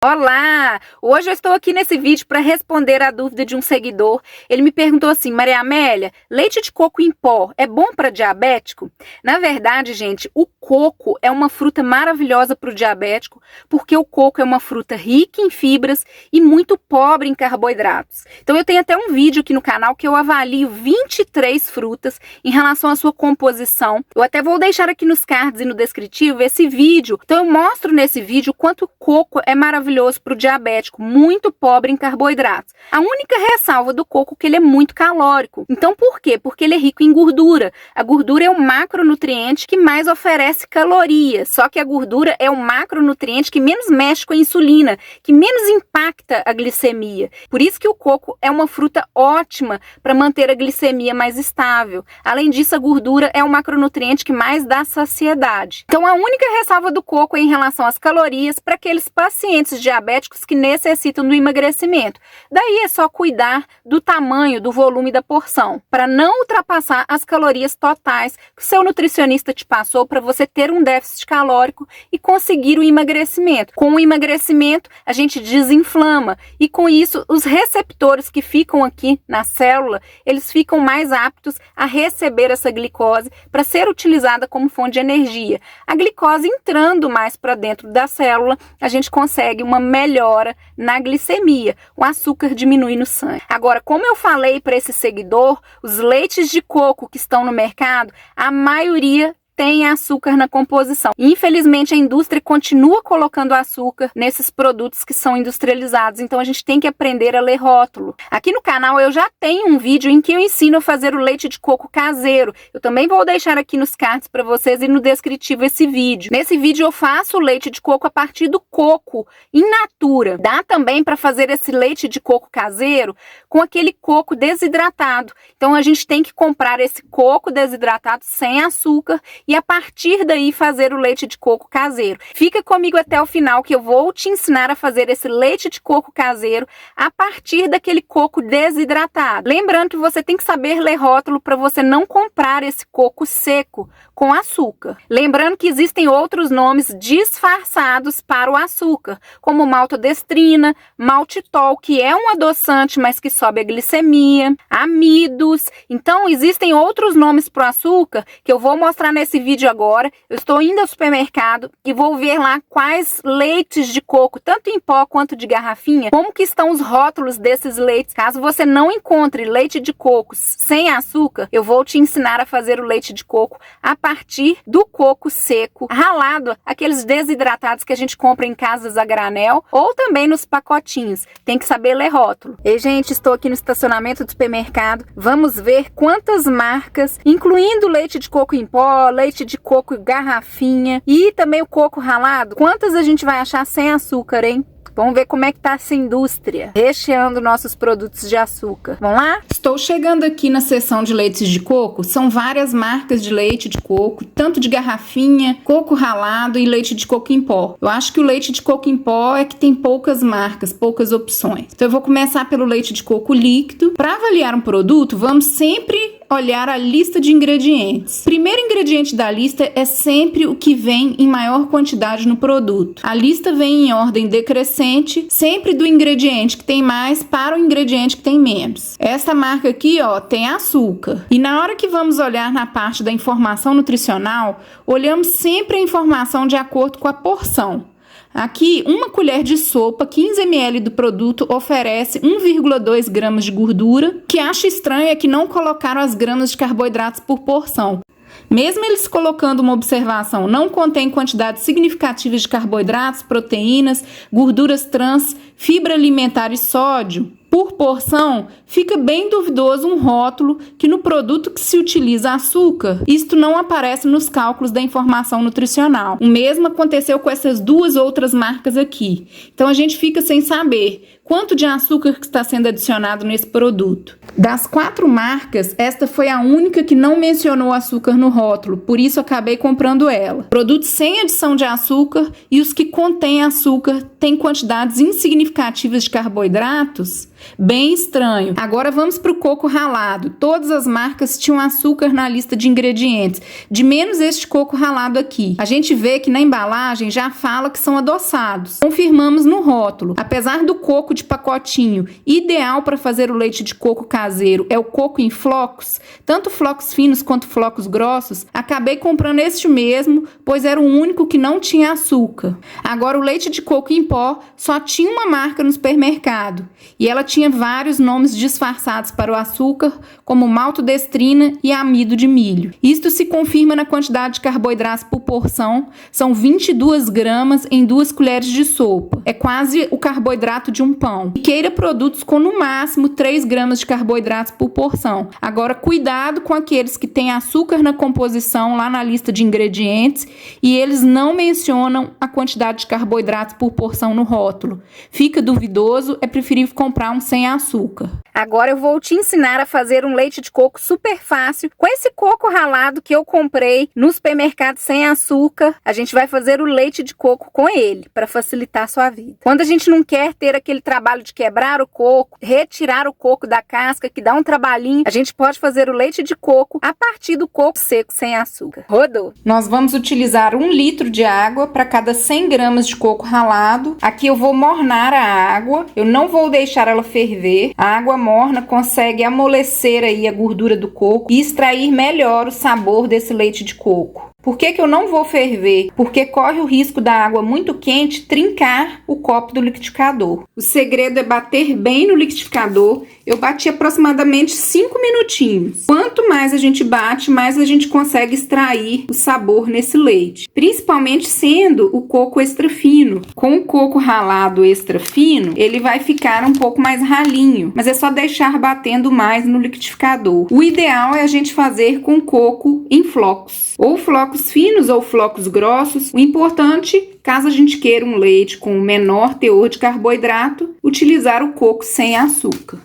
Olá! Hoje eu estou aqui nesse vídeo para responder a dúvida de um seguidor. Ele me perguntou assim: Maria Amélia, leite de coco em pó é bom para diabético? Na verdade, gente, o coco é uma fruta maravilhosa para o diabético, porque o coco é uma fruta rica em fibras e muito pobre em carboidratos. Então eu tenho até um vídeo aqui no canal que eu avalio 23 frutas em relação à sua composição. Eu até vou deixar aqui nos cards e no descritivo esse vídeo. Então eu mostro nesse vídeo o quanto o coco é maravilhoso para o diabético, muito pobre em carboidratos. A única ressalva do coco é que ele é muito calórico. Então por quê? Porque ele é rico em gordura. A gordura é o macronutriente que mais oferece calorias, só que a gordura é o macronutriente que menos mexe com a insulina, que menos impacta a glicemia. Por isso que o coco é uma fruta ótima para manter a glicemia mais estável. Além disso, a gordura é o macronutriente que mais dá saciedade. Então a única ressalva do coco é em relação às calorias para aqueles pacientes diabéticos que necessitam do emagrecimento. Daí é só cuidar do tamanho, do volume da porção, para não ultrapassar as calorias totais que o seu nutricionista te passou para você ter um déficit calórico e conseguir o emagrecimento. Com o emagrecimento, a gente desinflama e com isso os receptores que ficam aqui na célula, eles ficam mais aptos a receber essa glicose para ser utilizada como fonte de energia. A glicose entrando mais para dentro da célula, a gente consegue uma melhora na glicemia, o açúcar diminui no sangue. Agora, como eu falei para esse seguidor, os leites de coco que estão no mercado, a maioria tem açúcar na composição. Infelizmente, a indústria continua colocando açúcar nesses produtos que são industrializados, então a gente tem que aprender a ler rótulo. Aqui no canal eu já tenho um vídeo em que eu ensino a fazer o leite de coco caseiro. Eu também vou deixar aqui nos cards para vocês e no descritivo esse vídeo. Nesse vídeo eu faço o leite de coco a partir do coco in natura. Dá também para fazer esse leite de coco caseiro com aquele coco desidratado. Então a gente tem que comprar esse coco desidratado sem açúcar e a partir daí fazer o leite de coco caseiro. Fica comigo até o final que eu vou te ensinar a fazer esse leite de coco caseiro a partir daquele coco desidratado. Lembrando que você tem que saber ler rótulo para você não comprar esse coco seco com açúcar. Lembrando que existem outros nomes disfarçados para o açúcar, como maltodestrina, maltitol, que é um adoçante, mas que sobe a glicemia, amidos. Então existem outros nomes para o açúcar que eu vou mostrar nesse vídeo agora. Eu estou indo ao supermercado e vou ver lá quais leites de coco, tanto em pó quanto de garrafinha, como que estão os rótulos desses leites. Caso você não encontre leite de coco sem açúcar, eu vou te ensinar a fazer o leite de coco a partir do coco seco, ralado, aqueles desidratados que a gente compra em casas a granel ou também nos pacotinhos. Tem que saber ler rótulo. E, gente, estou aqui no estacionamento do supermercado. Vamos ver quantas marcas, incluindo leite de coco em pó, leite de coco garrafinha e também o coco ralado. Quantas a gente vai achar sem açúcar, hein? Vamos ver como é que tá essa indústria recheando nossos produtos de açúcar. Vamos lá? Estou chegando aqui na seção de leites de coco. São várias marcas de leite de coco, tanto de garrafinha, coco ralado e leite de coco em pó. Eu acho que o leite de coco em pó é que tem poucas marcas, poucas opções. Então eu vou começar pelo leite de coco líquido. Para avaliar um produto, vamos sempre olhar a lista de ingredientes. O primeiro ingrediente da lista é sempre o que vem em maior quantidade no produto. A lista vem em ordem decrescente, sempre do ingrediente que tem mais para o ingrediente que tem menos. Essa marca aqui, ó, tem açúcar. E na hora que vamos olhar na parte da informação nutricional, olhamos sempre a informação de acordo com a porção. Aqui, uma colher de sopa, 15 ml do produto, oferece 1,2 gramas de gordura. O que acho estranho é que não colocaram as gramas de carboidratos por porção. Mesmo eles colocando uma observação, não contém quantidades significativas de carboidratos, proteínas, gorduras trans, fibra alimentar e sódio, por porção, fica bem duvidoso um rótulo que no produto que se utiliza açúcar, isto não aparece nos cálculos da informação nutricional. O mesmo aconteceu com essas duas outras marcas aqui. Então a gente fica sem saber quanto de açúcar que está sendo adicionado nesse produto. Das 4 marcas, esta foi a única que não mencionou açúcar no rótulo, por isso acabei comprando ela. Produtos sem adição de açúcar e os que contêm açúcar têm quantidades insignificativas de carboidratos? Bem estranho. Agora vamos para o coco ralado. Todas as marcas tinham açúcar na lista de ingredientes, de menos este coco ralado aqui. A gente vê que na embalagem já fala que são adoçados. Confirmamos no rótulo. Apesar do coco de pacotinho, ideal para fazer o leite de coco caseiro é o coco em flocos, tanto flocos finos quanto flocos grossos, acabei comprando este mesmo, pois era o único que não tinha açúcar. Agora o leite de coco em pó só tinha uma marca no supermercado, e ela tinha vários nomes disfarçados para o açúcar, como maltodestrina e amido de milho. Isto se confirma na quantidade de carboidratos por porção, são 22 gramas em 2 colheres de sopa. É quase o carboidrato de um pão. E queira produtos com no máximo 3 gramas de carboidratos por porção. Agora, cuidado com aqueles que têm açúcar na composição, lá na lista de ingredientes, e eles não mencionam a quantidade de carboidratos por porção no rótulo. Fica duvidoso, é preferível comprar um sem açúcar. Agora eu vou te ensinar a fazer um leite de coco super fácil. Com esse coco ralado que eu comprei no supermercado sem açúcar, a gente vai fazer o leite de coco com ele, para facilitar a sua vida. Quando a gente não quer ter aquele trabalho de quebrar o coco, retirar o coco da casca, que dá um trabalhinho, a gente pode fazer o leite de coco a partir do coco seco sem açúcar. Rodou! Nós vamos utilizar 1 litro de água para cada 100 gramas de coco ralado. Aqui eu vou mornar a água, eu não vou deixar ela ferver. A água morna consegue amolecer aí a gordura do coco e extrair melhor o sabor desse leite de coco. Por que eu não vou ferver? Porque corre o risco da água muito quente trincar o copo do liquidificador. O segredo é bater bem no liquidificador. Eu bati aproximadamente 5 minutinhos. Quanto mais a gente bate, mais a gente consegue extrair o sabor nesse leite. Principalmente sendo o coco extra fino. Com o coco ralado extra fino, ele vai ficar um pouco mais ralinho. Mas é só deixar batendo mais no liquidificador. O ideal é a gente fazer com coco em flocos. Ou flocos finos ou flocos grossos. O importante, caso a gente queira um leite com menor teor de carboidrato, utilizar o coco sem açúcar.